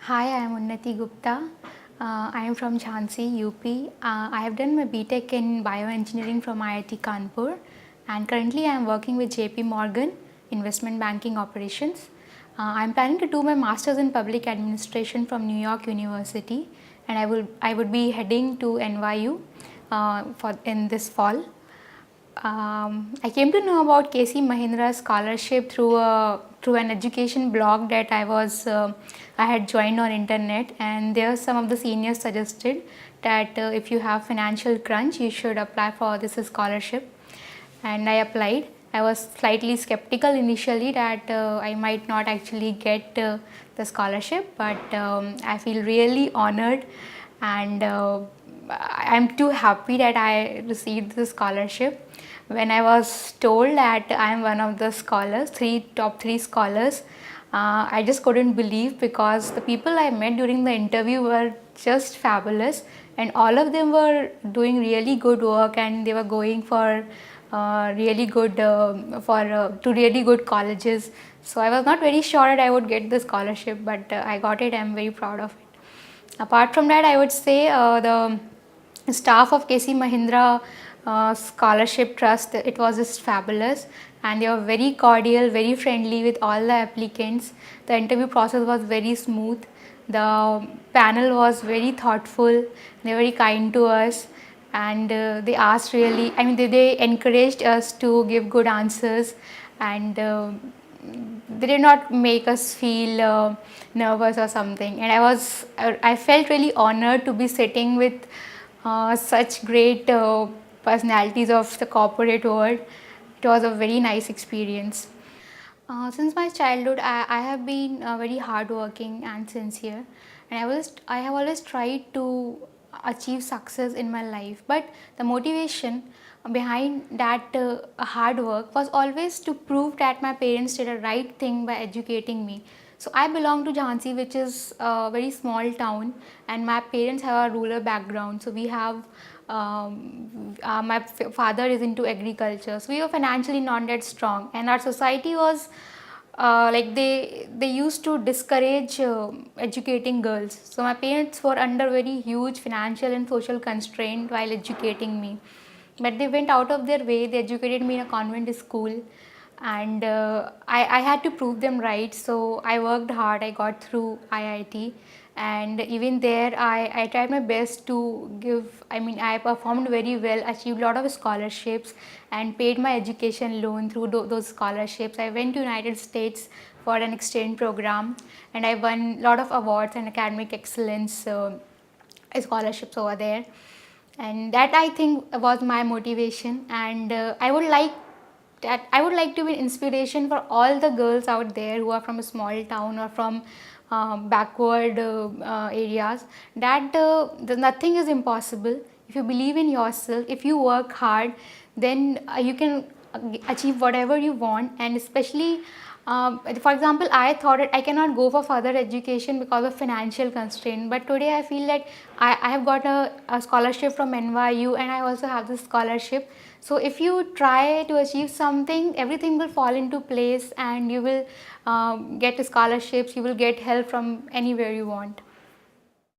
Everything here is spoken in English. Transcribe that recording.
Hi, I am Unnati Gupta. I am from Jhansi, UP. I have done my BTech in Bioengineering from IIT Kanpur, and currently I am working with JP Morgan Investment Banking Operations. I am planning to do my Masters in Public Administration from New York University, and I would be heading to NYU for in this fall. I came to know about KC Mahindra scholarship through an education blog that I had joined on internet, and there some of the seniors suggested that if you have financial crunch, you should apply for this scholarship, and I applied. I was slightly skeptical initially that I might not actually get the scholarship, but I feel really honored, and I'm too happy that I received the scholarship. When I was told that I am one of the scholars, top three scholars, I just couldn't believe, because the people I met during the interview were just fabulous, and all of them were doing really good work, and they were going for really good to really good colleges. So I was not very sure that I would get the scholarship, but I got it. I'm very proud of it. Apart from that, I would say the staff of KC Mahindra Scholarship Trust, it was just fabulous, and they were very cordial, very friendly with all the applicants. The interview process was very smooth. The panel was very thoughtful. They were very kind to us, and they asked really, I mean, they encouraged us to give good answers, and they did not make us feel nervous or something. And I felt really honored to be sitting with such great personalities of the corporate world. It was a very nice experience. Since my childhood, I have been very hardworking and sincere, and I have always tried to achieve success in my life. But the motivation behind that hard work was always to prove that my parents did a right thing by educating me. So I belong to Jhansi, which is a very small town, and my parents have a rural background. So we have my father is into agriculture, so we were financially not that strong, and our society was like they used to discourage educating girls. So my parents were under very huge financial and social constraint while educating me, but they went out of their way. They educated me in a convent school, and I had to prove them right. So I worked hard. I got through IIT, and even there I tried my best to give, I mean, I performed very well, achieved a lot of scholarships, and paid my education loan through those scholarships. I went to United States for an exchange program, and I won a lot of awards and academic excellence scholarships over there, and that I think was my motivation. And I would like to be an inspiration for all the girls out there who are from a small town or from backward areas, that nothing is impossible. If you believe in yourself, if you work hard, then you can achieve whatever you want. And especially for example, I thought that I cannot go for further education because of financial constraint, but today I feel that I have got a scholarship from NYU, and I also have this scholarship. So if you try to achieve something, everything will fall into place, and you will get scholarships, you will get help from anywhere you want.